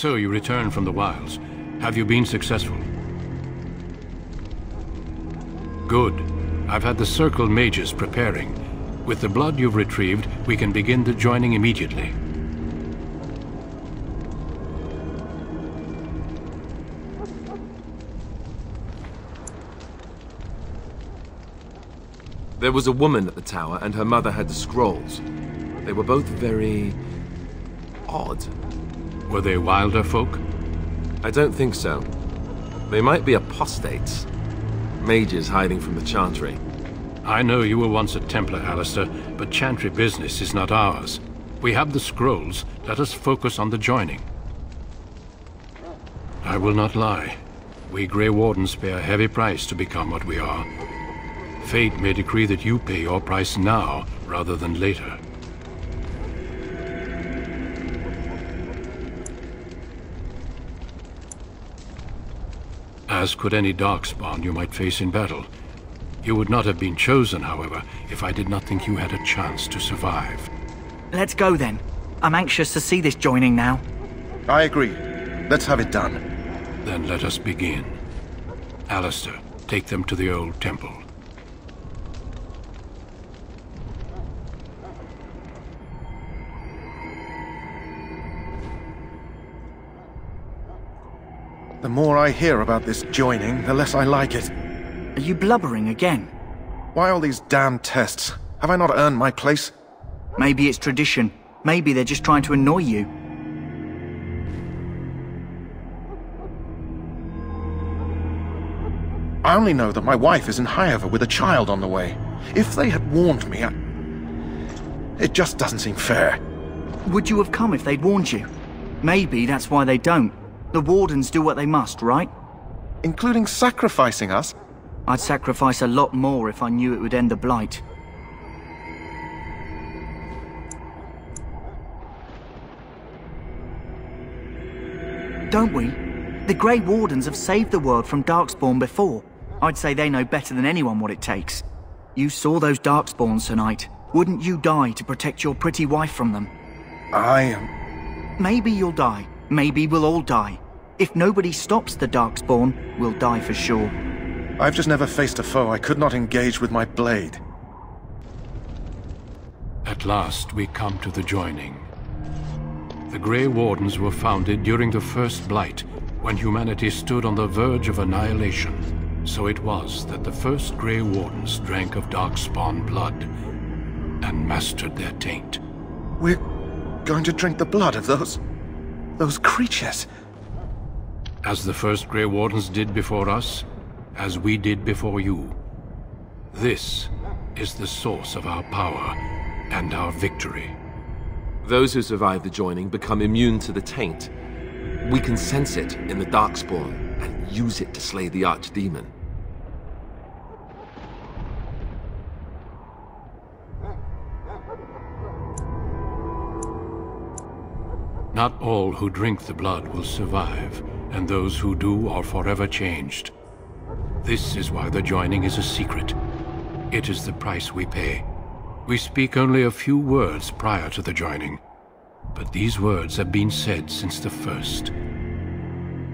So you returned from the wilds. Have you been successful? Good. I've had the Circle mages preparing. With the blood you've retrieved, we can begin the joining immediately. There was a woman at the tower, and her mother had the scrolls. They were both very... odd. Were they wilder folk? I don't think so. They might be apostates. Mages hiding from the Chantry. I know you were once a Templar, Alistair, but Chantry business is not ours. We have the scrolls. Let us focus on the joining. I will not lie. We Grey Wardens pay a heavy price to become what we are. Fate may decree that you pay your price now, rather than later. As could any Darkspawn you might face in battle. You would not have been chosen, however, if I did not think you had a chance to survive. Let's go then. I'm anxious to see this joining now. I agree. Let's have it done. Then let us begin. Alistair, take them to the old temple. The more I hear about this joining, the less I like it. Are you blubbering again? Why all these damn tests? Have I not earned my place? Maybe it's tradition. Maybe they're just trying to annoy you. I only know that my wife is in Highover with a child on the way. If they had warned me, it just doesn't seem fair. Would you have come if they'd warned you? Maybe that's why they don't. The Wardens do what they must, right? Including sacrificing us? I'd sacrifice a lot more if I knew it would end the Blight. Don't we? The Grey Wardens have saved the world from Darkspawn before. I'd say they know better than anyone what it takes. You saw those Darkspawns tonight. Wouldn't you die to protect your pretty wife from them? Maybe you'll die. Maybe we'll all die. If nobody stops the Darkspawn, we'll die for sure. I've just never faced a foe I could not engage with my blade. At last, we come to the joining. The Grey Wardens were founded during the First Blight, when humanity stood on the verge of annihilation. So it was that the first Grey Wardens drank of Darkspawn blood and mastered their taint. We're going to drink the blood of those creatures. As the first Grey Wardens did before us, as we did before you. This is the source of our power and our victory. Those who survive the joining become immune to the taint. We can sense it in the Darkspawn and use it to slay the Archdemon. Not all who drink the blood will survive, and those who do are forever changed. This is why the joining is a secret. It is the price we pay. We speak only a few words prior to the joining, but these words have been said since the first.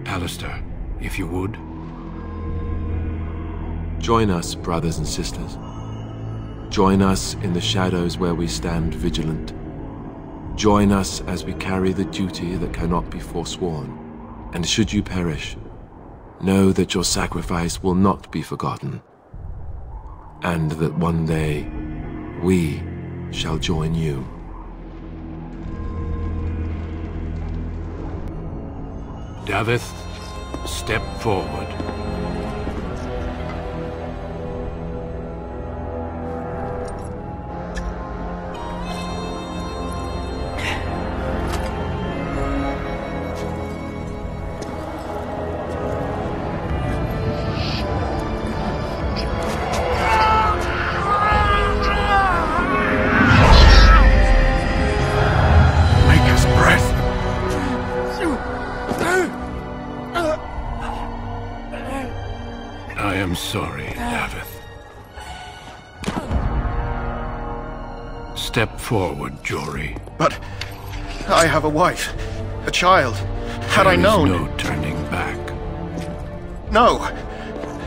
Alistair, if you would. Join us, brothers and sisters. Join us in the shadows where we stand vigilant. Join us as we carry the duty that cannot be forsworn. And should you perish, know that your sacrifice will not be forgotten, and that one day we shall join you. Daveth, step forward. Sorry, Daveth. Step forward, Jory. But I have a wife, a child. Had I known... There is no turning back. No!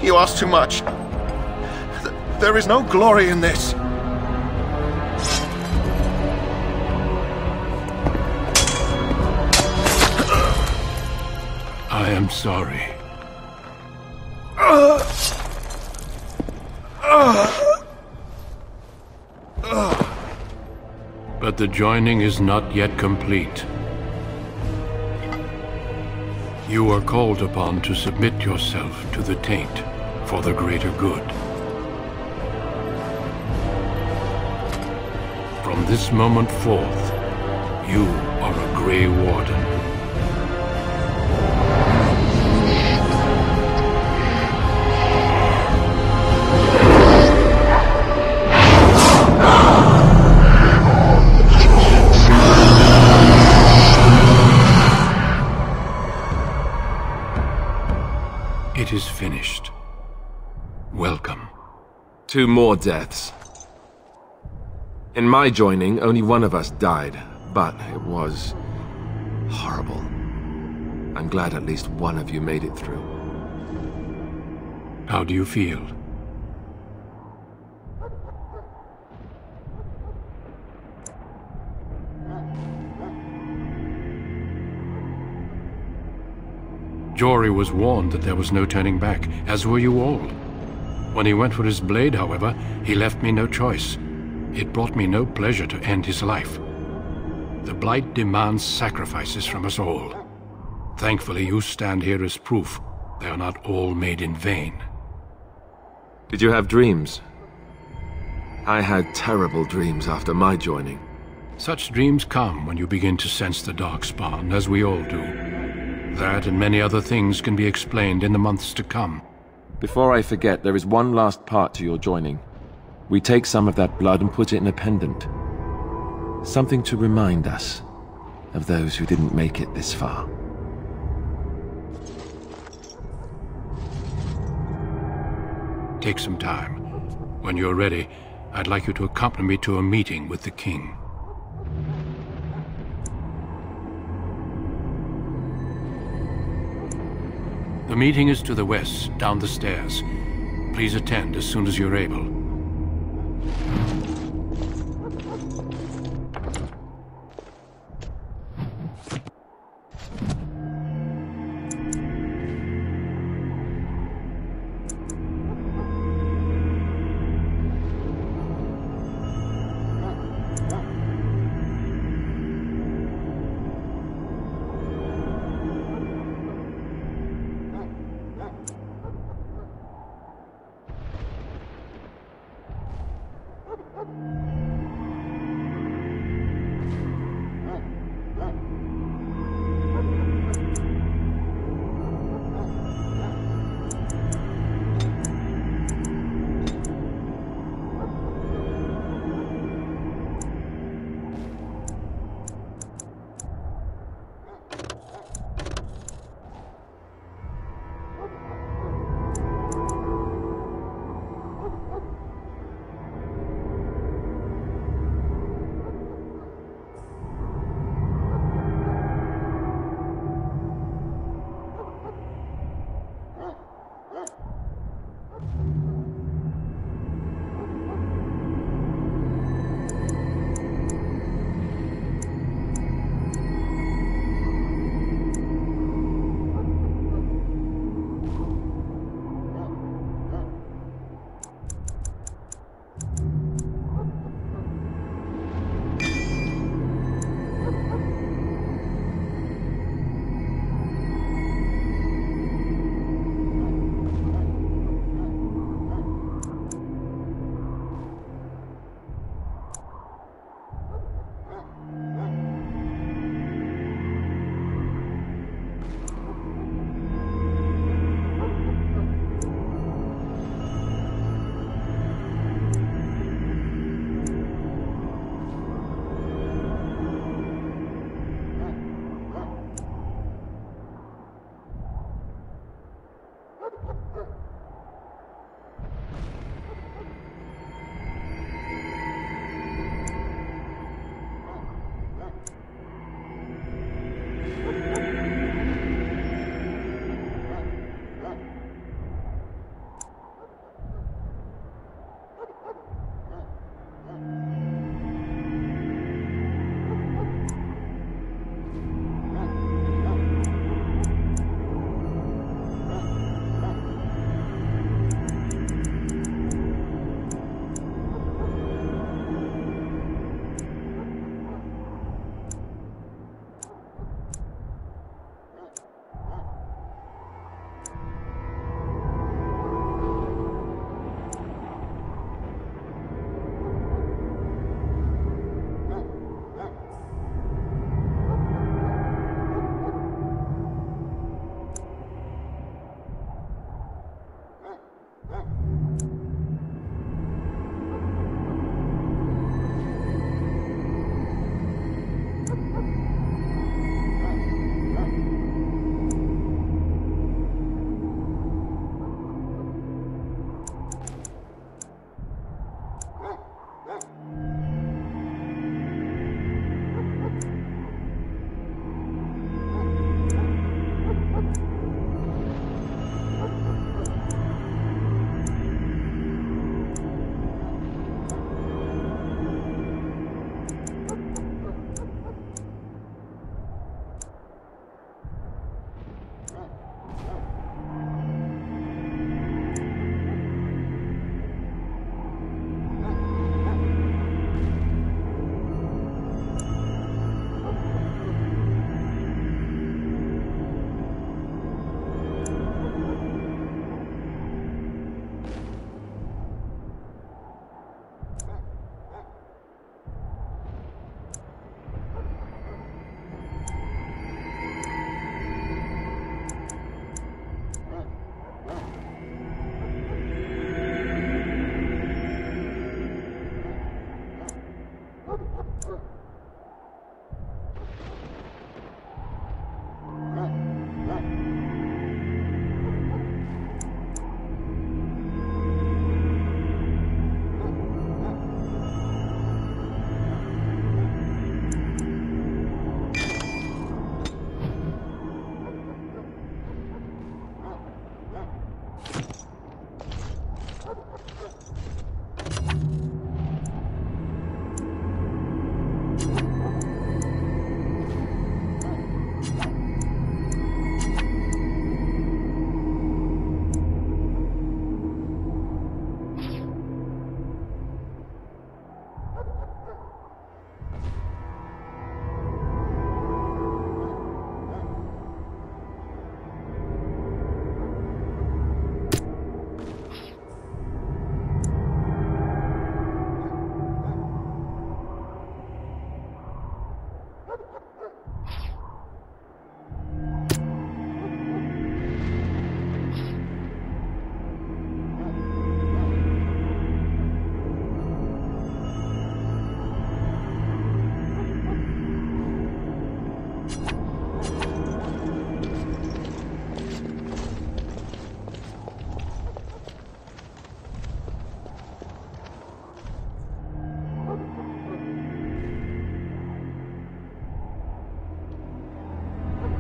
You ask too much. There is no glory in this. I am sorry. But the joining is not yet complete. You are called upon to submit yourself to the taint for the greater good. From this moment forth, you are a Grey Warden. It is finished. Welcome. 2 more deaths. In my joining, only one of us died, but it was horrible. I'm glad at least one of you made it through. How do you feel? Jory was warned that there was no turning back, as were you all. When he went for his blade, however, he left me no choice. It brought me no pleasure to end his life. The Blight demands sacrifices from us all. Thankfully, you stand here as proof they are not all made in vain. Did you have dreams? I had terrible dreams after my joining. Such dreams come when you begin to sense the Darkspawn, as we all do. That and many other things can be explained in the months to come. Before I forget, there is one last part to your joining. We take some of that blood and put it in a pendant. Something to remind us of those who didn't make it this far. Take some time. When you're ready, I'd like you to accompany me to a meeting with the king. The meeting is to the west, down the stairs. Please attend as soon as you're able.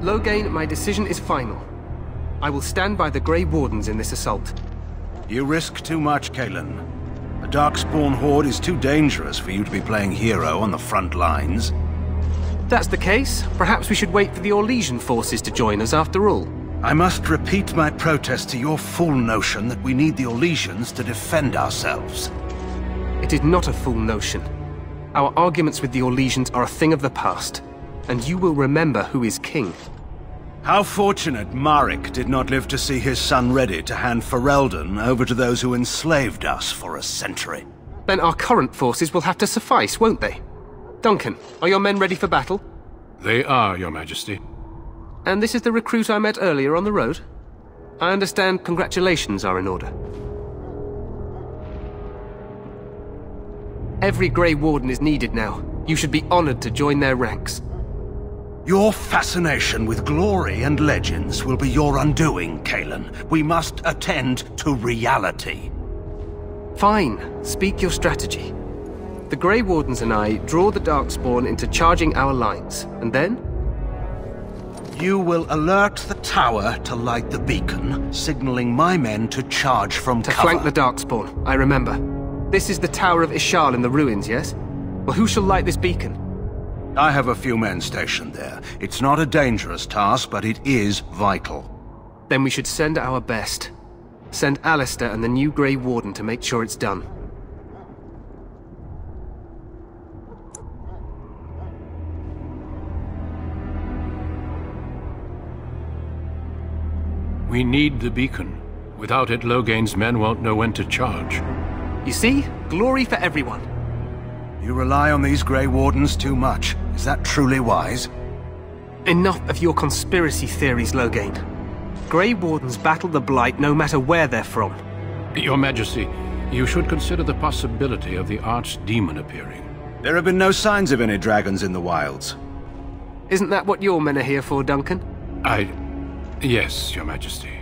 Loghain, my decision is final. I will stand by the Grey Wardens in this assault. You risk too much, Cailan. The Darkspawn Horde is too dangerous for you to be playing hero on the front lines. If that's the case, perhaps we should wait for the Orlesian forces to join us after all. I must repeat my protest to your fool notion that we need the Orlesians to defend ourselves. It is not a fool notion. Our arguments with the Orlesians are a thing of the past, and you will remember who is king. How fortunate Maric did not live to see his son ready to hand Ferelden over to those who enslaved us for a century. Then our current forces will have to suffice, won't they? Duncan, are your men ready for battle? They are, Your Majesty. And this is the recruit I met earlier on the road? I understand congratulations are in order. Every Grey Warden is needed now. You should be honored to join their ranks. Your fascination with glory and legends will be your undoing, Cailan. We must attend to reality. Fine. Speak your strategy. The Grey Wardens and I draw the Darkspawn into charging our lines, and then? You will alert the tower to light the beacon, signaling my men to charge from cover. To flank the Darkspawn, I remember. This is the Tower of Ishal in the ruins, yes? Well, who shall light this beacon? I have a few men stationed there. It's not a dangerous task, but it is vital. Then we should send our best. Send Alistair and the new Grey Warden to make sure it's done. We need the beacon. Without it, Loghain's men won't know when to charge. You see? Glory for everyone. You rely on these Grey Wardens too much. Is that truly wise? Enough of your conspiracy theories, Loghain. Grey Wardens battle the Blight no matter where they're from. Your Majesty, you should consider the possibility of the Archdemon appearing. There have been no signs of any dragons in the wilds. Isn't that what your men are here for, Duncan? Yes, Your Majesty.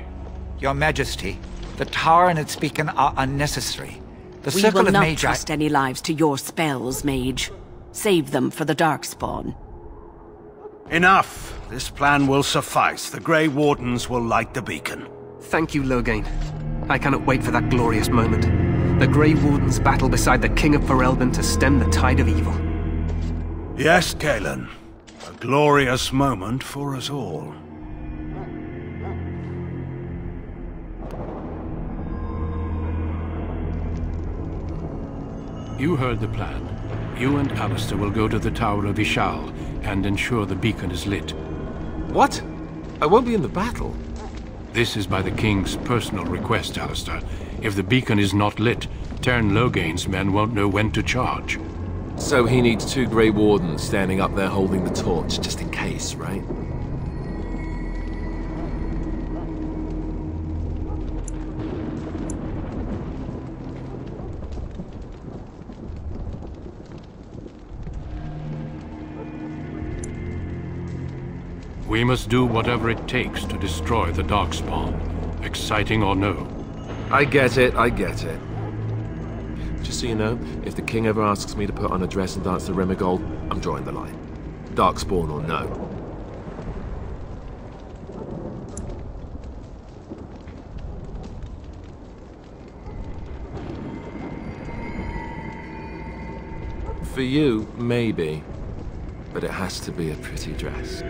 Your Majesty, the tower and its beacon are unnecessary. The We circle will of not Magi... trust any lives to your spells, mage. Save them for the Darkspawn. Enough! This plan will suffice. The Grey Wardens will light the beacon. Thank you, Loghain. I cannot wait for that glorious moment. The Grey Wardens battle beside the King of Ferelden to stem the tide of evil. Yes, Cailan. A glorious moment for us all. You heard the plan. You and Alistair will go to the Tower of Ishal and ensure the beacon is lit. What? I won't be in the battle. This is by the King's personal request, Alistair. If the beacon is not lit, Teyrn Loghain's men won't know when to charge. So he needs 2 Grey Wardens standing up there holding the torch, just in case, right? We must do whatever it takes to destroy the Darkspawn, exciting or no. I get it, I get it. Just so you know, if the king ever asks me to put on a dress and dance the Remigold, I'm drawing the line. Darkspawn or no. For you, maybe. But it has to be a pretty dress.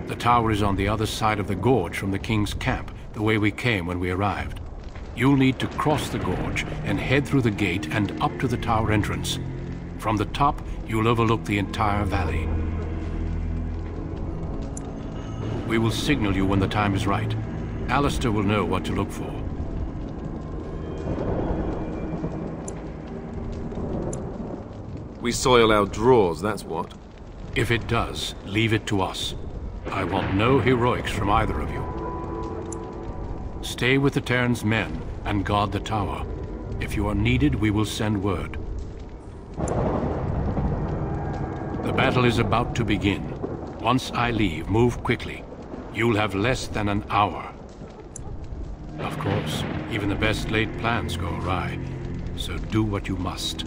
The tower is on the other side of the gorge from the king's camp, the way we came when we arrived. You'll need to cross the gorge and head through the gate and up to the tower entrance. From the top, you'll overlook the entire valley. We will signal you when the time is right. Alistair will know what to look for. We soil our drawers, that's what. If it does, leave it to us. I want no heroics from either of you. Stay with the Terran's men and guard the tower. If you are needed, we will send word. The battle is about to begin. Once I leave, move quickly. You'll have less than an hour. Of course, even the best laid plans go awry. So do what you must.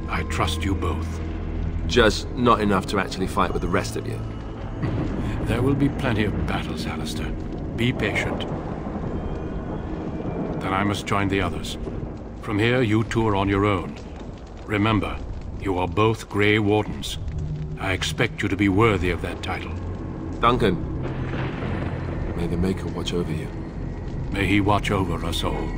I trust you both. Just not enough to actually fight with the rest of you. There will be plenty of battles, Alistair. Be patient. Then I must join the others. From here, you two are on your own. Remember, you are both Grey Wardens. I expect you to be worthy of that title. Duncan, may the Maker watch over you. May he watch over us all.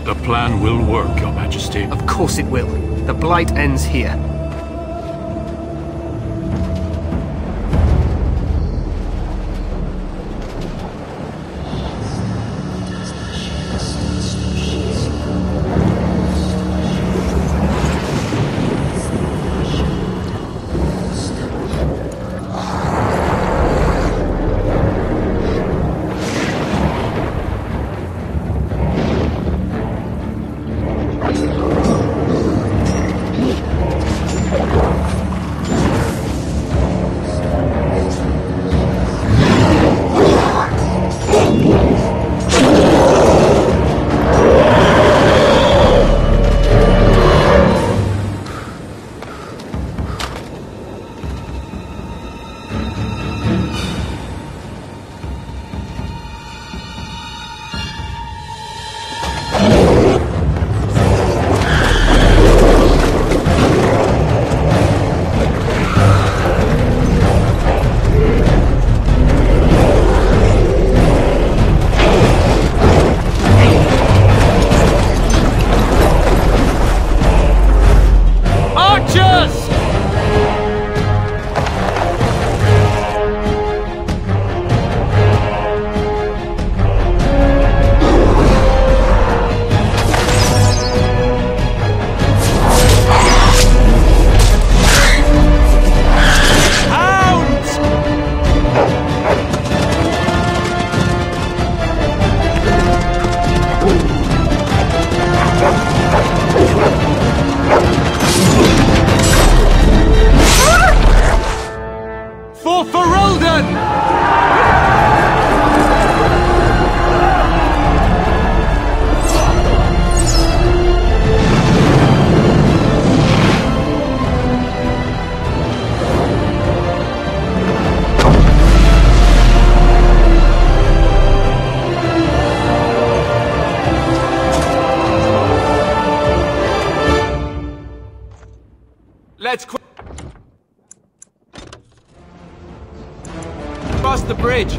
The plan will work, Your Majesty. Of course it will. The Blight ends here. Let's cross the bridge.